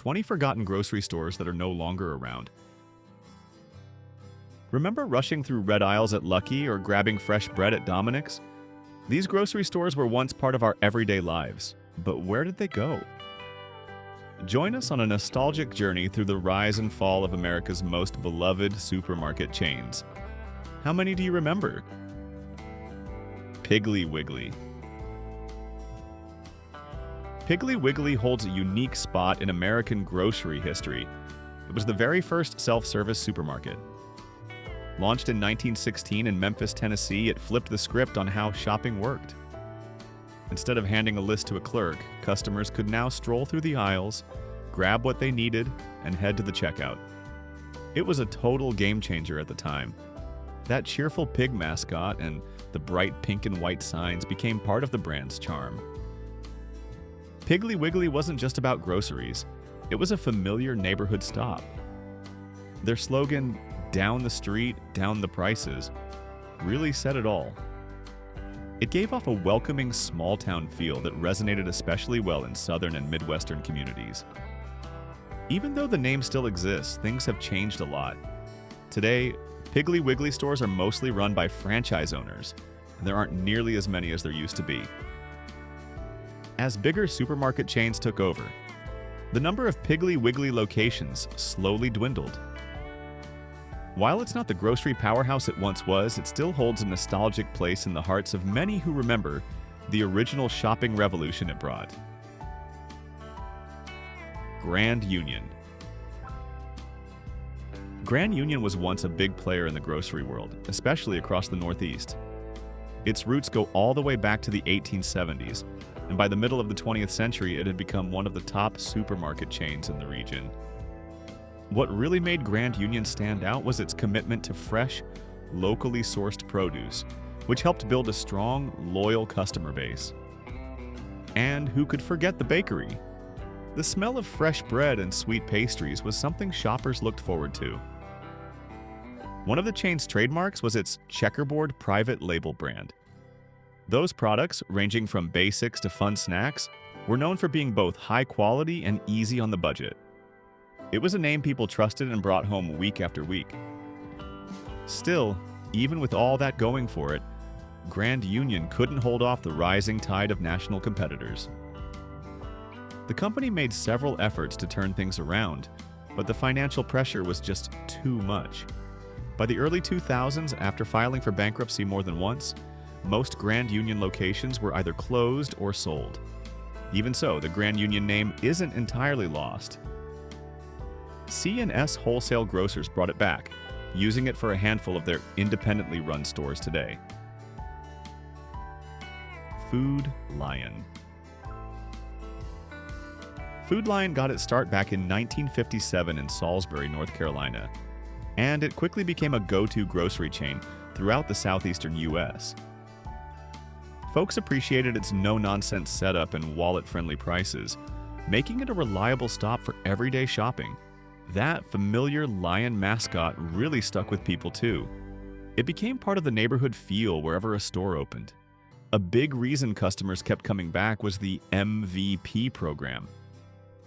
20 forgotten grocery stores that are no longer around. Remember rushing through red aisles at Lucky or grabbing fresh bread at Dominick's? These grocery stores were once part of our everyday lives, but where did they go? Join us on a nostalgic journey through the rise and fall of America's most beloved supermarket chains. How many do you remember? Piggly Wiggly. Piggly Wiggly holds a unique spot in American grocery history. It was the very first self-service supermarket. Launched in 1916 in Memphis, Tennessee, it flipped the script on how shopping worked. Instead of handing a list to a clerk, customers could now stroll through the aisles, grab what they needed, and head to the checkout. It was a total game changer at the time. That cheerful pig mascot and the bright pink and white signs became part of the brand's charm. Piggly Wiggly wasn't just about groceries. It was a familiar neighborhood stop. Their slogan, "Down the street, down the prices," really said it all. It gave off a welcoming small-town feel that resonated especially well in southern and midwestern communities. Even though the name still exists, things have changed a lot. Today, Piggly Wiggly stores are mostly run by franchise owners, and there aren't nearly as many as there used to be. As bigger supermarket chains took over, the number of Piggly Wiggly locations slowly dwindled. While it's not the grocery powerhouse it once was, it still holds a nostalgic place in the hearts of many who remember the original shopping revolution it brought. Grand Union. Grand Union was once a big player in the grocery world, especially across the Northeast. Its roots go all the way back to the 1870s, and by the middle of the 20th century, it had become one of the top supermarket chains in the region. What really made Grand Union stand out was its commitment to fresh, locally sourced produce, which helped build a strong, loyal customer base. And who could forget the bakery? The smell of fresh bread and sweet pastries was something shoppers looked forward to. One of the chain's trademarks was its checkerboard private label brand. Those products, ranging from basics to fun snacks, were known for being both high quality and easy on the budget. It was a name people trusted and brought home week after week. Still, even with all that going for it, Grand Union couldn't hold off the rising tide of national competitors. The company made several efforts to turn things around, but the financial pressure was just too much. By the early 2000s, after filing for bankruptcy more than once, most Grand Union locations were either closed or sold. Even so, the Grand Union name isn't entirely lost. C&S Wholesale Grocers brought it back, using it for a handful of their independently run stores today. Food Lion. Food Lion got its start back in 1957 in Salisbury, North Carolina, and it quickly became a go-to grocery chain throughout the southeastern U.S. Folks appreciated its no-nonsense setup and wallet-friendly prices, making it a reliable stop for everyday shopping. That familiar lion mascot really stuck with people too. It became part of the neighborhood feel wherever a store opened. A big reason customers kept coming back was the MVP program.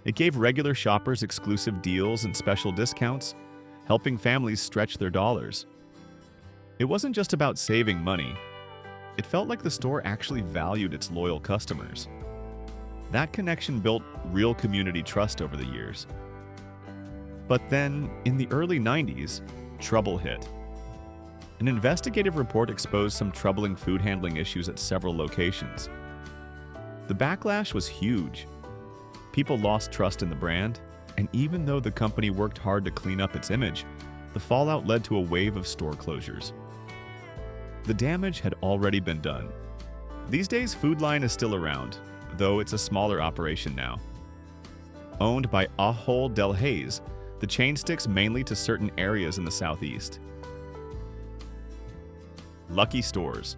It gave regular shoppers exclusive deals and special discounts, helping families stretch their dollars. It wasn't just about saving money. It felt like the store actually valued its loyal customers. That connection built real community trust over the years. But then, in the early 90s, trouble hit. An investigative report exposed some troubling food handling issues at several locations. The backlash was huge. People lost trust in the brand, and even though the company worked hard to clean up its image, the fallout led to a wave of store closures. The damage had already been done. These days, Food Lion is still around, though it's a smaller operation now. Owned by Ahold Delhaize, the chain sticks mainly to certain areas in the southeast. Lucky Stores.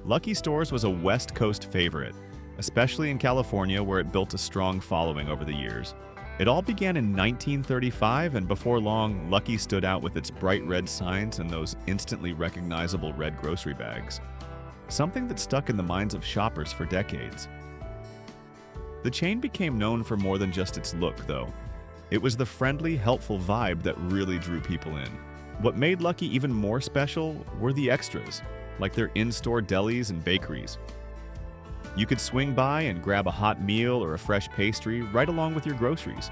Lucky Stores was a West Coast favorite, especially in California where it built a strong following over the years. It all began in 1935, and before long, Lucky stood out with its bright red signs and those instantly recognizable red grocery bags, something that stuck in the minds of shoppers for decades. The chain became known for more than just its look, though. It was the friendly, helpful vibe that really drew people in. What made Lucky even more special were the extras, like their in-store delis and bakeries. You could swing by and grab a hot meal or a fresh pastry right along with your groceries.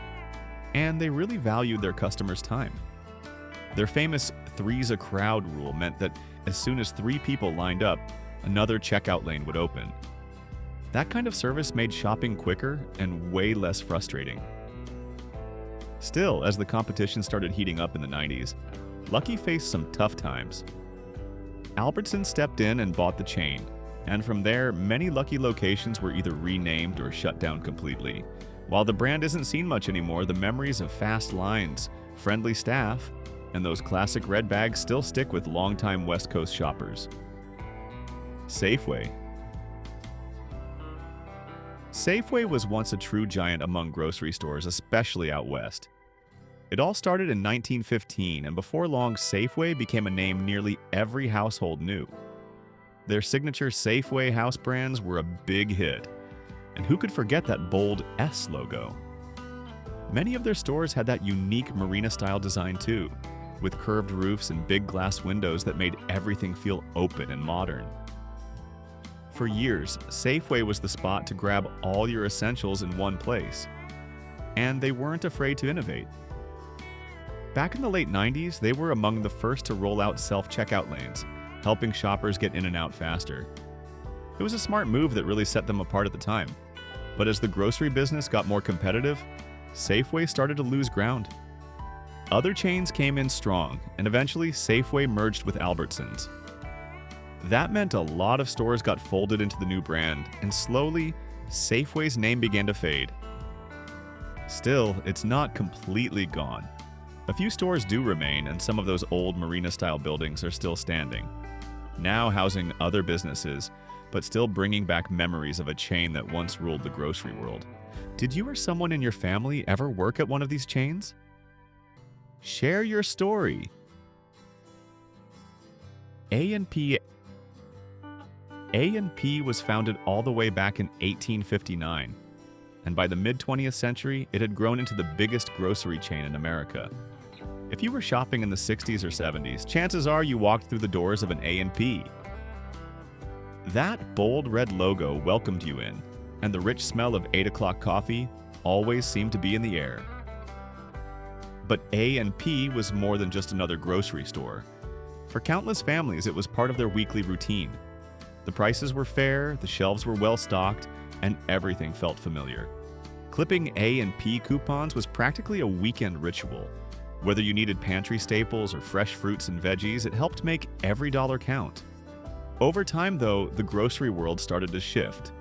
And they really valued their customers' time. Their famous three's a crowd rule meant that as soon as 3 people lined up, another checkout lane would open. That kind of service made shopping quicker and way less frustrating. Still, as the competition started heating up in the 90s, Lucky faced some tough times. Albertsons stepped in and bought the chain, and from there, many Lucky locations were either renamed or shut down completely. While the brand isn't seen much anymore, the memories of fast lines, friendly staff, and those classic red bags still stick with longtime West Coast shoppers. Safeway. Safeway was once a true giant among grocery stores, especially out west. It all started in 1915, and before long, Safeway became a name nearly every household knew. Their signature Safeway house brands were a big hit, and who could forget that bold S logo? Many of their stores had that unique marina-style design too, with curved roofs and big glass windows that made everything feel open and modern. For years, Safeway was the spot to grab all your essentials in one place, and they weren't afraid to innovate. Back in the late 90s, they were among the first to roll out self-checkout lanes, helping shoppers get in and out faster. It was a smart move that really set them apart at the time. But as the grocery business got more competitive, Safeway started to lose ground. Other chains came in strong, and eventually Safeway merged with Albertsons. That meant a lot of stores got folded into the new brand, and slowly, Safeway's name began to fade. Still, it's not completely gone. A few stores do remain, and some of those old marina-style buildings are still standing, now housing other businesses, but still bringing back memories of a chain that once ruled the grocery world. Did you or someone in your family ever work at one of these chains? Share your story. A&P was founded all the way back in 1859, and by the mid-20th century, it had grown into the biggest grocery chain in America. If you were shopping in the 60s or 70s, chances are you walked through the doors of an A&P. That bold red logo welcomed you in, and the rich smell of 8 o'clock coffee always seemed to be in the air. But A&P was more than just another grocery store. For countless families, it was part of their weekly routine. The prices were fair, the shelves were well stocked, and everything felt familiar. Clipping A&P coupons was practically a weekend ritual. Whether you needed pantry staples or fresh fruits and veggies, it helped make every dollar count. Over time, though, the grocery world started to shift.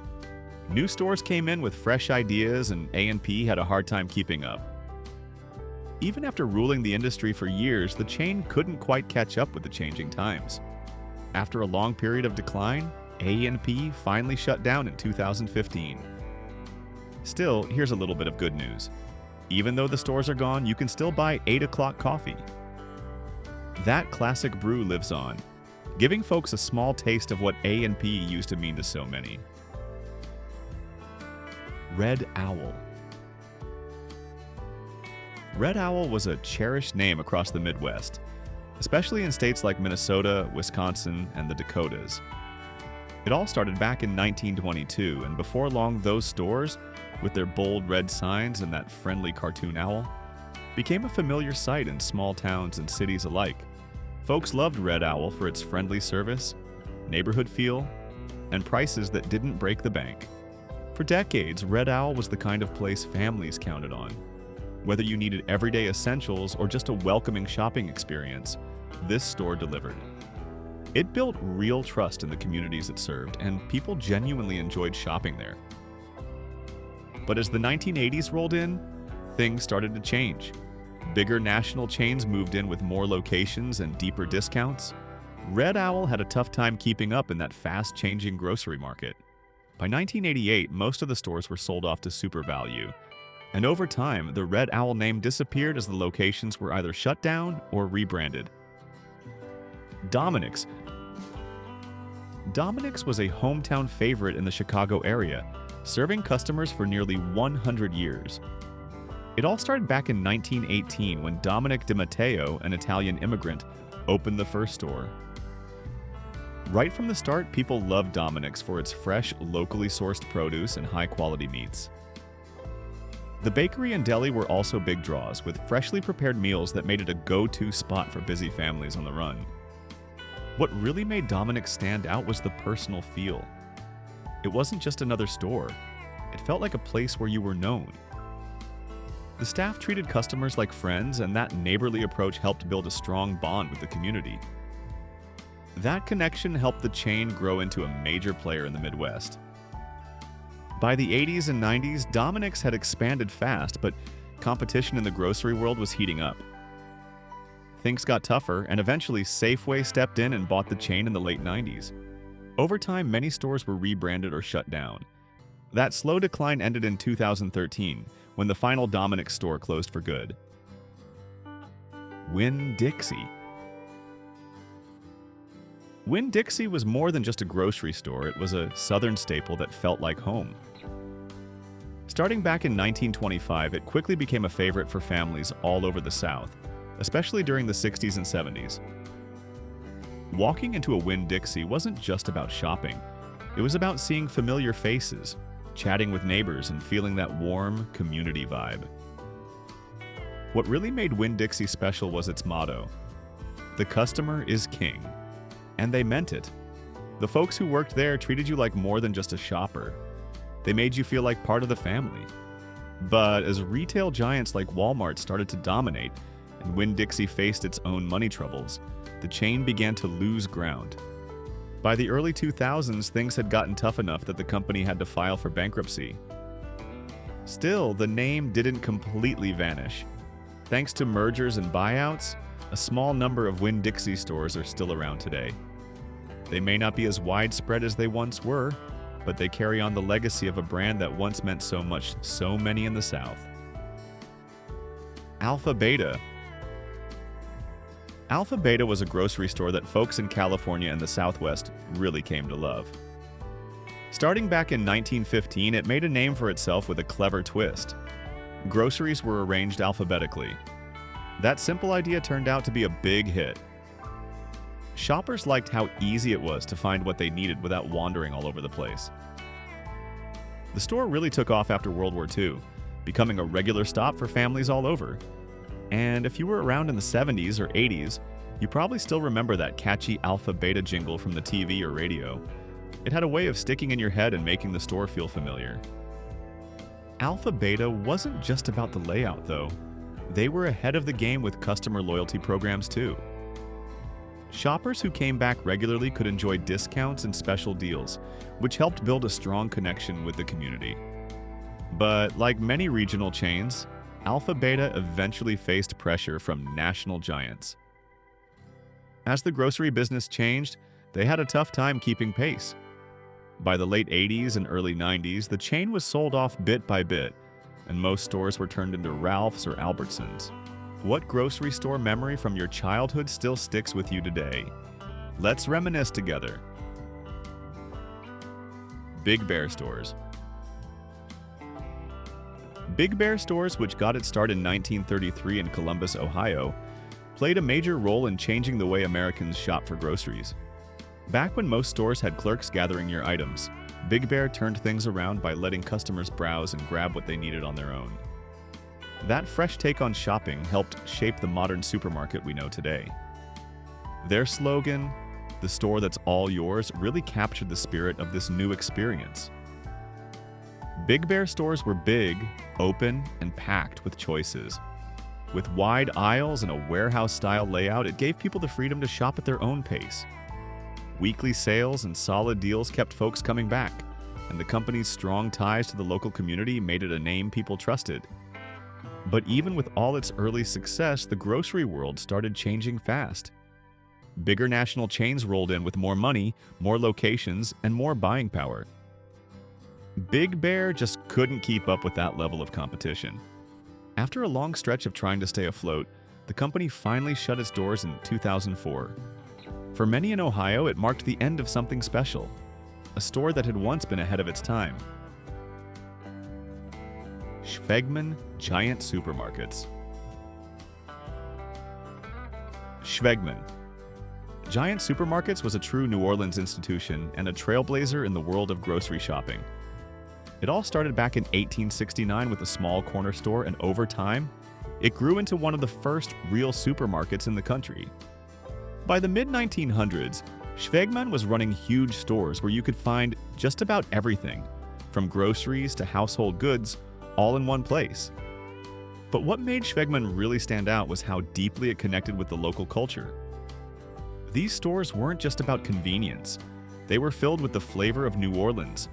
New stores came in with fresh ideas, and A&P had a hard time keeping up. Even after ruling the industry for years, the chain couldn't quite catch up with the changing times. After a long period of decline, A&P finally shut down in 2015. Still, here's a little bit of good news. Even though the stores are gone, you can still buy 8 o'clock coffee. That classic brew lives on, giving folks a small taste of what A&P used to mean to so many. Red Owl. Red Owl was a cherished name across the Midwest, especially in states like Minnesota, Wisconsin, and the Dakotas. It all started back in 1922, and before long, those stores, with their bold red signs and that friendly cartoon owl, became a familiar sight in small towns and cities alike. Folks loved Red Owl for its friendly service, neighborhood feel, and prices that didn't break the bank. For decades, Red Owl was the kind of place families counted on. Whether you needed everyday essentials or just a welcoming shopping experience, this store delivered. It built real trust in the communities it served, and people genuinely enjoyed shopping there. But as the 1980s rolled in, things started to change. Bigger national chains moved in with more locations and deeper discounts. Red Owl had a tough time keeping up in that fast-changing grocery market. By 1988, most of the stores were sold off to Super Value, and over time, the Red Owl name disappeared as the locations were either shut down or rebranded. Dominick's was a hometown favorite in the Chicago area, serving customers for nearly 100 years. It all started back in 1918 when Dominick Di Matteo, an Italian immigrant, opened the first store. Right from the start, people loved Dominick's for its fresh, locally sourced produce and high-quality meats. The bakery and deli were also big draws, with freshly prepared meals that made it a go-to spot for busy families on the run. What really made Dominick stand out was the personal feel. It wasn't just another store. It felt like a place where you were known. The staff treated customers like friends, and that neighborly approach helped build a strong bond with the community. That connection helped the chain grow into a major player in the Midwest. By the 80s and 90s, Dominick's had expanded fast, but competition in the grocery world was heating up. Things got tougher, and eventually Safeway stepped in and bought the chain in the late 90s. Over time, many stores were rebranded or shut down. That slow decline ended in 2013, when the final Dominick store closed for good. Winn-Dixie. Winn-Dixie was more than just a grocery store, it was a southern staple that felt like home. Starting back in 1925, it quickly became a favorite for families all over the South, especially during the 60s and 70s. Walking into a Winn-Dixie wasn't just about shopping. It was about seeing familiar faces, chatting with neighbors, and feeling that warm community vibe. What really made Winn-Dixie special was its motto, "The customer is king." And they meant it. The folks who worked there treated you like more than just a shopper. They made you feel like part of the family. But as retail giants like Walmart started to dominate, and Winn-Dixie faced its own money troubles, the chain began to lose ground. By the early 2000s, things had gotten tough enough that the company had to file for bankruptcy. Still, the name didn't completely vanish. Thanks to mergers and buyouts, a small number of Winn-Dixie stores are still around today. They may not be as widespread as they once were, but they carry on the legacy of a brand that once meant so much to so many in the South. Alpha Beta. Alpha Beta was a grocery store that folks in California and the Southwest really came to love. Starting back in 1915, it made a name for itself with a clever twist. Groceries were arranged alphabetically. That simple idea turned out to be a big hit. Shoppers liked how easy it was to find what they needed without wandering all over the place. The store really took off after World War II, becoming a regular stop for families all over. And if you were around in the 70s or 80s, you probably still remember that catchy Alpha Beta jingle from the TV or radio. It had a way of sticking in your head and making the store feel familiar. Alpha Beta wasn't just about the layout, though. They were ahead of the game with customer loyalty programs, too. Shoppers who came back regularly could enjoy discounts and special deals, which helped build a strong connection with the community. But like many regional chains, Alpha Beta eventually faced pressure from national giants. As the grocery business changed, they had a tough time keeping pace. By the late 80s and early 90s, the chain was sold off bit by bit, and most stores were turned into Ralph's or Albertsons. What grocery store memory from your childhood still sticks with you today? Let's reminisce together. Big Bear Stores. Big Bear Stores, which got its start in 1933 in Columbus, Ohio, played a major role in changing the way Americans shop for groceries. Back when most stores had clerks gathering your items, Big Bear turned things around by letting customers browse and grab what they needed on their own. That fresh take on shopping helped shape the modern supermarket we know today. Their slogan, "The store that's all yours," really captured the spirit of this new experience. Big Bear stores were big, open, and packed with choices. With wide aisles and a warehouse-style layout, it gave people the freedom to shop at their own pace. Weekly sales and solid deals kept folks coming back, and the company's strong ties to the local community made it a name people trusted. But even with all its early success, the grocery world started changing fast. Bigger national chains rolled in with more money, more locations, and more buying power. Big Bear just couldn't keep up with that level of competition. After a long stretch of trying to stay afloat, the company finally shut its doors in 2004. For many in Ohio, it marked the end of something special, a store that had once been ahead of its time. Schwegmann giant supermarkets. Schwegmann. Giant Supermarkets was a true New Orleans institution and a trailblazer in the world of grocery shopping. It all started back in 1869 with a small corner store, and over time, it grew into one of the first real supermarkets in the country. By the mid-1900s, Schwegmann was running huge stores where you could find just about everything, from groceries to household goods, all in one place. But what made Schwegmann really stand out was how deeply it connected with the local culture. These stores weren't just about convenience. They were filled with the flavor of New Orleans.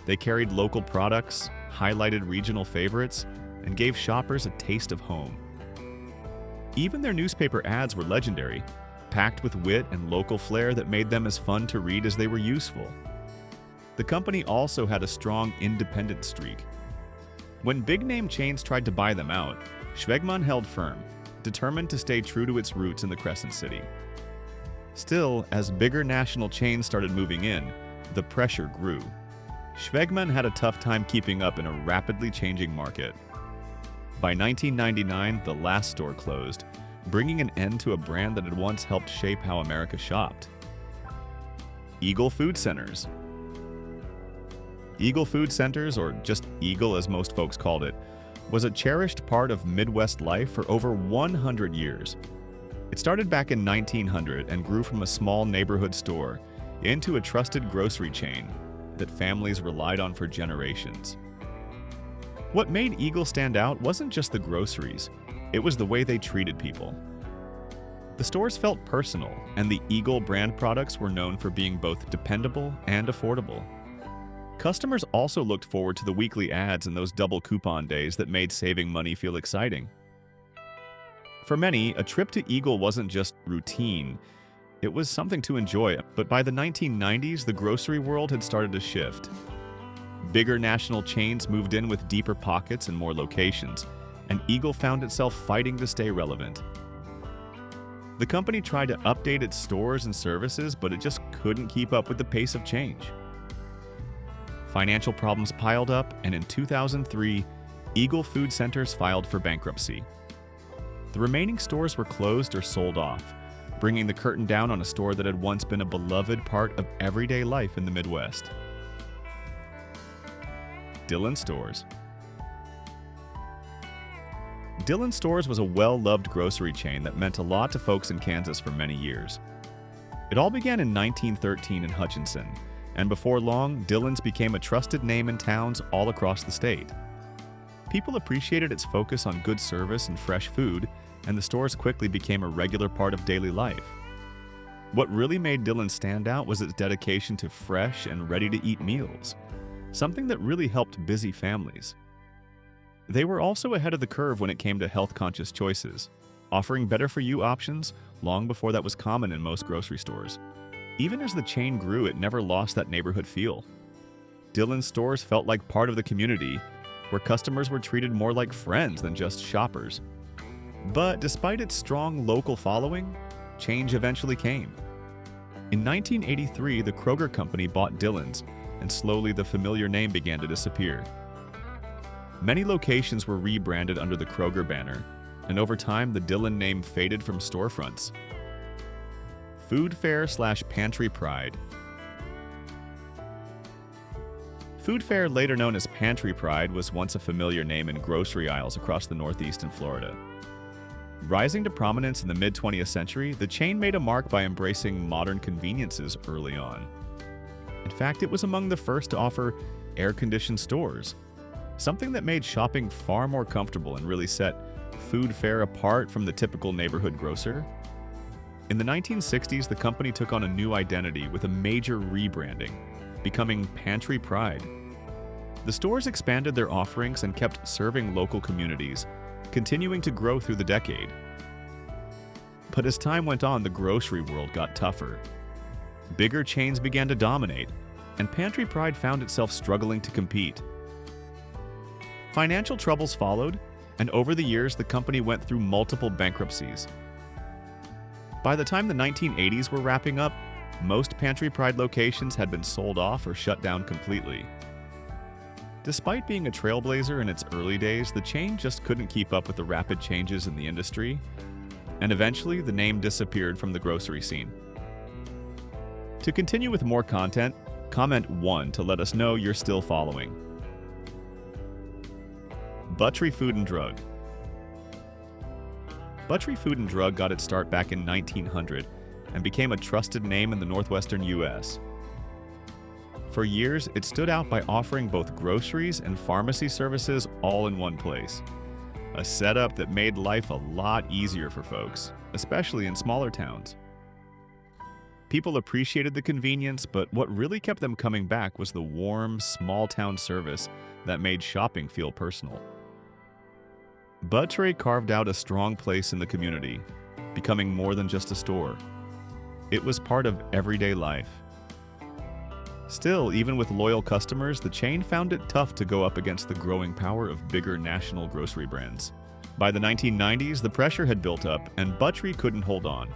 They carried local products, highlighted regional favorites, and gave shoppers a taste of home. Even their newspaper ads were legendary, packed with wit and local flair that made them as fun to read as they were useful. The company also had a strong independent streak. When big-name chains tried to buy them out, Schwegmann held firm, determined to stay true to its roots in the Crescent City. Still, as bigger national chains started moving in, the pressure grew. Schwegmann had a tough time keeping up in a rapidly changing market. By 1999, the last store closed, bringing an end to a brand that had once helped shape how America shopped. Eagle Food Centers. Eagle Food Centers, or just Eagle as most folks called it, was a cherished part of Midwest life for over 100 years. It started back in 1900 and grew from a small neighborhood store into a trusted grocery chain that families relied on for generations. What made Eagle stand out wasn't just the groceries, it was the way they treated people. The stores felt personal, and the Eagle brand products were known for being both dependable and affordable. Customers also looked forward to the weekly ads and those double coupon days that made saving money feel exciting. For many, a trip to Eagle wasn't just routine, it was something to enjoy. But by the 1990s, the grocery world had started to shift. Bigger national chains moved in with deeper pockets and more locations, and Eagle found itself fighting to stay relevant. The company tried to update its stores and services, but it just couldn't keep up with the pace of change. Financial problems piled up, and in 2003, Eagle Food Centers filed for bankruptcy. The remaining stores were closed or sold off, bringing the curtain down on a store that had once been a beloved part of everyday life in the Midwest. Dillon Stores. Dillon Stores was a well-loved grocery chain that meant a lot to folks in Kansas for many years. It all began in 1913 in Hutchinson, and before long, Dillon's became a trusted name in towns all across the state. People appreciated its focus on good service and fresh food, and the stores quickly became a regular part of daily life. What really made Dillon stand out was its dedication to fresh and ready-to-eat meals, something that really helped busy families. They were also ahead of the curve when it came to health-conscious choices, offering better-for-you options long before that was common in most grocery stores. Even as the chain grew, it never lost that neighborhood feel. Dillon Stores felt like part of the community, where customers were treated more like friends than just shoppers. But despite its strong local following, change eventually came. In 1983, the Kroger company bought Dillon's, and slowly the familiar name began to disappear. Many locations were rebranded under the Kroger banner, and over time the Dillon name faded from storefronts. Food Fair/Pantry Pride. Food Fair, later known as Pantry Pride, was once a familiar name in grocery aisles across the Northeast and Florida. Rising to prominence in the mid-20th century, the chain made a mark by embracing modern conveniences early on. In fact, it was among the first to offer air-conditioned stores, something that made shopping far more comfortable and really set Food Fair apart from the typical neighborhood grocer. In the 1960s, the company took on a new identity with a major rebranding, becoming Pantry Pride. The stores expanded their offerings and kept serving local communities, continuing to grow through the decade. But as time went on, the grocery world got tougher. Bigger chains began to dominate, and Pantry Pride found itself struggling to compete. Financial troubles followed, and over the years, the company went through multiple bankruptcies. By the time the 1980s were wrapping up, most Pantry Pride locations had been sold off or shut down completely. Despite being a trailblazer in its early days, the chain just couldn't keep up with the rapid changes in the industry, and eventually the name disappeared from the grocery scene. To continue with more content, comment 1 to let us know you're still following. Buttrey Food and Drug. Buttrey Food and Drug got its start back in 1900 and became a trusted name in the northwestern U.S. For years, it stood out by offering both groceries and pharmacy services all in one place. A setup that made life a lot easier for folks, especially in smaller towns. People appreciated the convenience, but what really kept them coming back was the warm, small-town service that made shopping feel personal. Buttrey carved out a strong place in the community, becoming more than just a store. It was part of everyday life. Still, even with loyal customers, the chain found it tough to go up against the growing power of bigger national grocery brands. By the 1990s, the pressure had built up, and Buttrey couldn't hold on.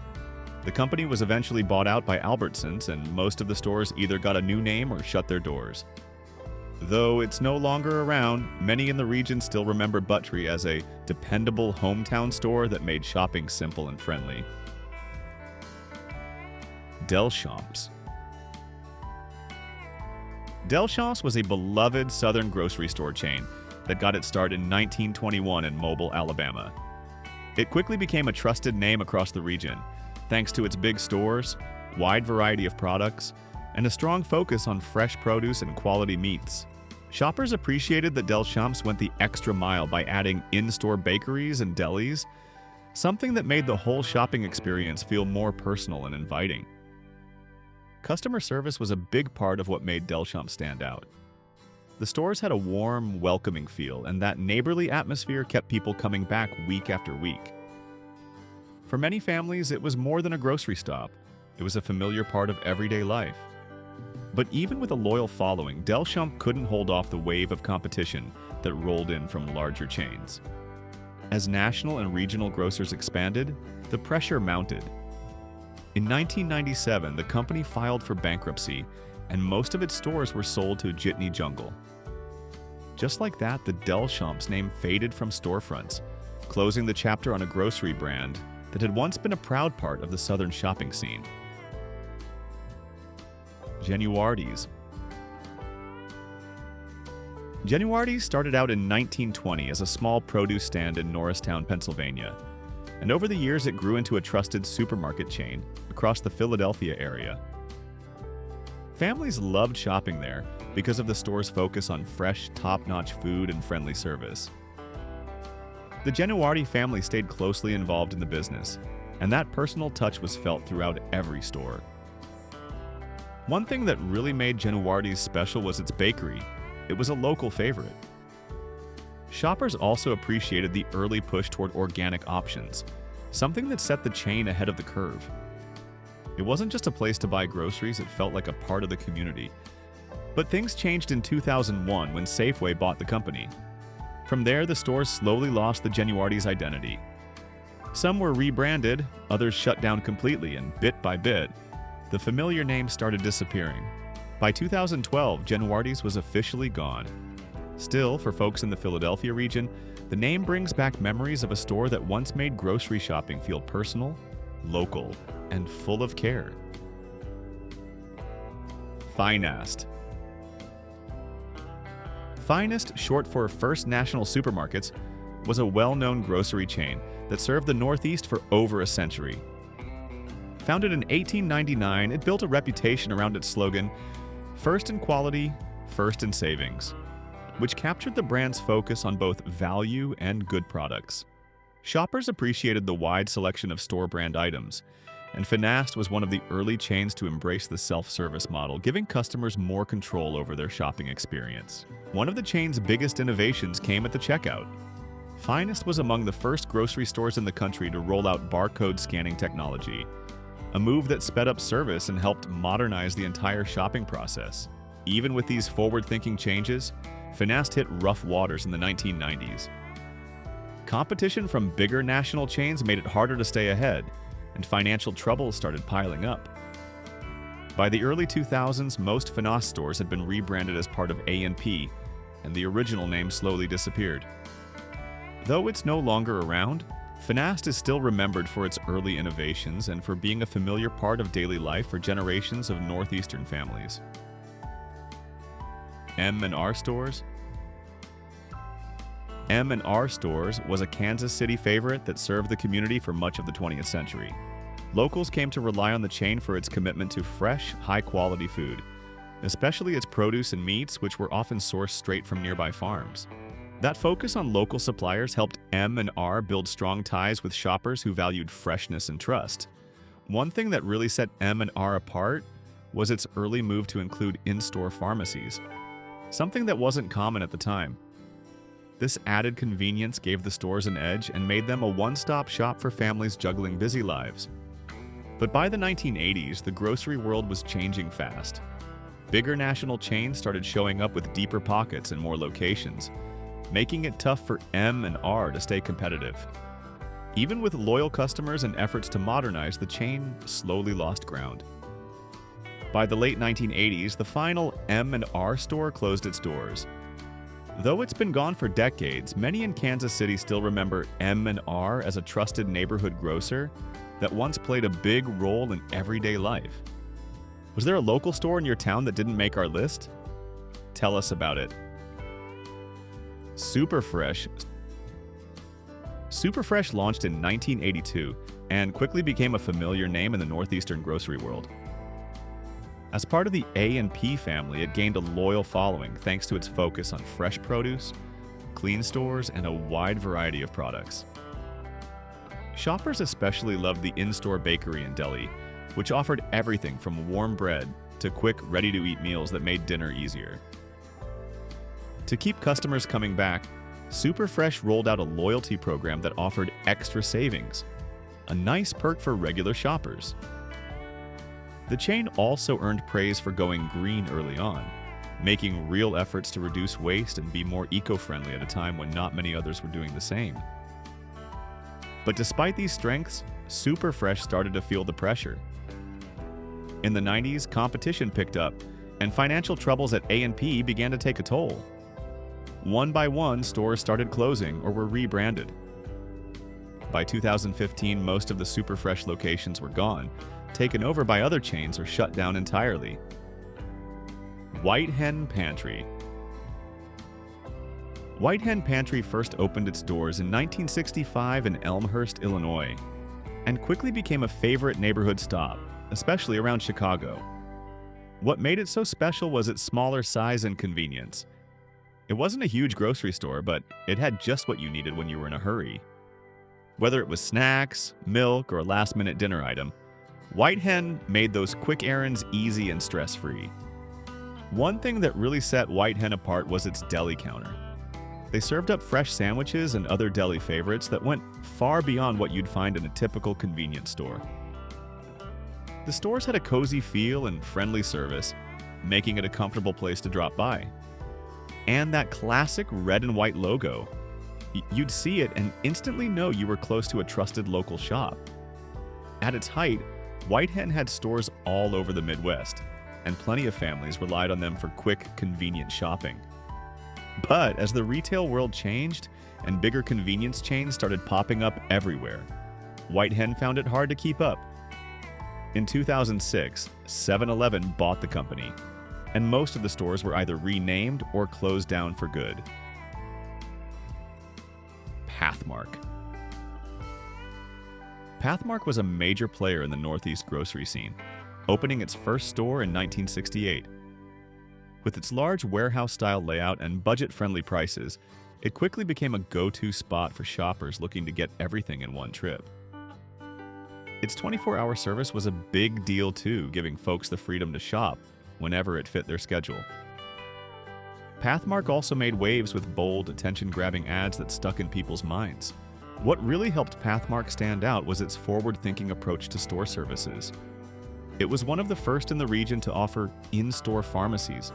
The company was eventually bought out by Albertsons, and most of the stores either got a new name or shut their doors. Though it's no longer around, many in the region still remember Buttrey as a dependable hometown store that made shopping simple and friendly. Delchamps. Delchamps was a beloved southern grocery store chain that got its start in 1921 in Mobile, Alabama. It quickly became a trusted name across the region, thanks to its big stores, wide variety of products, and a strong focus on fresh produce and quality meats. Shoppers appreciated that Delchamps went the extra mile by adding in-store bakeries and delis, something that made the whole shopping experience feel more personal and inviting. Customer service was a big part of what made Delchamps stand out. The stores had a warm, welcoming feel, and that neighborly atmosphere kept people coming back week after week. For many families, it was more than a grocery stop. It was a familiar part of everyday life. But even with a loyal following, Delchamps couldn't hold off the wave of competition that rolled in from larger chains. As national and regional grocers expanded, the pressure mounted. In 1997, the company filed for bankruptcy, and most of its stores were sold to Jitney Jungle. Just like that, the Delchamps name faded from storefronts, closing the chapter on a grocery brand that had once been a proud part of the southern shopping scene. Genuardi's. Genuardi started out in 1920 as a small produce stand in Norristown, Pennsylvania, and over the years it grew into a trusted supermarket chain across the Philadelphia area. Families loved shopping there because of the store's focus on fresh, top-notch food and friendly service. The Genuardi family stayed closely involved in the business, and that personal touch was felt throughout every store. One thing that really made Genuardi's special was its bakery. It was a local favorite. Shoppers also appreciated the early push toward organic options, something that set the chain ahead of the curve. It wasn't just a place to buy groceries, it felt like a part of the community. But things changed in 2001 when Safeway bought the company. From there, the stores slowly lost the Genuardi's identity. Some were rebranded, others shut down completely, and bit by bit, the familiar name started disappearing. By 2012, Genuardi's was officially gone. Still, for folks in the Philadelphia region, the name brings back memories of a store that once made grocery shopping feel personal, local, and full of care. Finast. Finast, short for First National Supermarkets, was a well-known grocery chain that served the Northeast for over a century. Founded in 1899, it built a reputation around its slogan, "First in quality, first in savings," which captured the brand's focus on both value and good products. Shoppers appreciated the wide selection of store brand items, and Finast was one of the early chains to embrace the self-service model, giving customers more control over their shopping experience. One of the chain's biggest innovations came at the checkout. Finast was among the first grocery stores in the country to roll out barcode scanning technology, a move that sped up service and helped modernize the entire shopping process. Even with these forward-thinking changes, Finast hit rough waters in the 1990s. Competition from bigger national chains made it harder to stay ahead, and financial troubles started piling up. By the early 2000s, most Finast stores had been rebranded as part of A&P, and the original name slowly disappeared. Though it's no longer around, Finast is still remembered for its early innovations and for being a familiar part of daily life for generations of Northeastern families. M&R Stores. M&R Stores was a Kansas City favorite that served the community for much of the 20th century. Locals came to rely on the chain for its commitment to fresh, high-quality food, especially its produce and meats, which were often sourced straight from nearby farms. That focus on local suppliers helped M&R build strong ties with shoppers who valued freshness and trust. One thing that really set M&R apart was its early move to include in-store pharmacies, something that wasn't common at the time. This added convenience gave the stores an edge and made them a one-stop shop for families juggling busy lives. But by the 1980s, the grocery world was changing fast. Bigger national chains started showing up with deeper pockets and more locations, making it tough for M&R to stay competitive. Even with loyal customers and efforts to modernize, the chain slowly lost ground. By the late 1980s, the final M&R store closed its doors. Though it's been gone for decades, many in Kansas City still remember M&R as a trusted neighborhood grocer that once played a big role in everyday life. Was there a local store in your town that didn't make our list? Tell us about it. Superfresh launched in 1982 and quickly became a familiar name in the Northeastern grocery world. As part of the A&P family, it gained a loyal following thanks to its focus on fresh produce, clean stores, and a wide variety of products. Shoppers especially loved the in-store bakery and deli, which offered everything from warm bread to quick, ready-to-eat meals that made dinner easier. To keep customers coming back, Superfresh rolled out a loyalty program that offered extra savings, a nice perk for regular shoppers. The chain also earned praise for going green early on, making real efforts to reduce waste and be more eco-friendly at a time when not many others were doing the same. But despite these strengths, Superfresh started to feel the pressure. In the 90s, competition picked up, and financial troubles at A&P began to take a toll. One by one, stores started closing or were rebranded. By 2015, most of the Superfresh locations were gone, taken over by other chains or shut down entirely. Hen Pantry. Hen Pantry first opened its doors in 1965 in Elmhurst, Illinois, and quickly became a favorite neighborhood stop, especially around Chicago. What made it so special was its smaller size and convenience. It wasn't a huge grocery store, but it had just what you needed when you were in a hurry. Whether it was snacks, milk, or a last-minute dinner item, Hen made those quick errands easy and stress-free. One thing that really set Hen apart was its deli counter. They served up fresh sandwiches and other deli favorites that went far beyond what you'd find in a typical convenience store. The stores had a cozy feel and friendly service, making it a comfortable place to drop by. And that classic red and white logo. You'd see it and instantly know you were close to a trusted local shop. At its height, Hen had stores all over the Midwest, and plenty of families relied on them for quick, convenient shopping. But as the retail world changed and bigger convenience chains started popping up everywhere, Hen found it hard to keep up. In 2006, 7-Eleven bought the company, and most of the stores were either renamed or closed down for good. Pathmark. Pathmark was a major player in the Northeast grocery scene, opening its first store in 1968. With its large warehouse-style layout and budget-friendly prices, it quickly became a go-to spot for shoppers looking to get everything in one trip. Its 24-hour service was a big deal too, giving folks the freedom to shop whenever it fit their schedule. Pathmark also made waves with bold, attention-grabbing ads that stuck in people's minds. What really helped Pathmark stand out was its forward-thinking approach to store services. It was one of the first in the region to offer in-store pharmacies,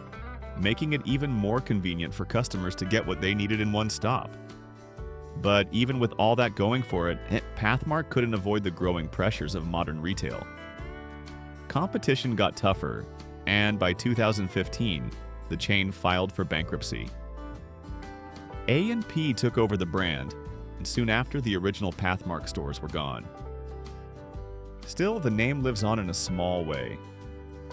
making it even more convenient for customers to get what they needed in one stop. But even with all that going for it, Pathmark couldn't avoid the growing pressures of modern retail. Competition got tougher, and by 2015, the chain filed for bankruptcy. A&P took over the brand, and soon after, the original Pathmark stores were gone. Still, the name lives on in a small way.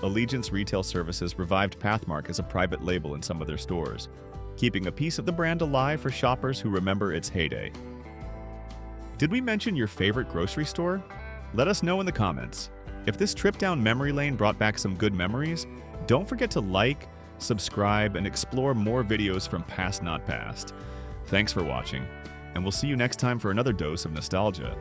Allegiance Retail Services revived Pathmark as a private label in some of their stores, keeping a piece of the brand alive for shoppers who remember its heyday. Did we mention your favorite grocery store? Let us know in the comments. If this trip down memory lane brought back some good memories, don't forget to like, subscribe, and explore more videos from Past Not Past. Thanks for watching, and we'll see you next time for another dose of nostalgia.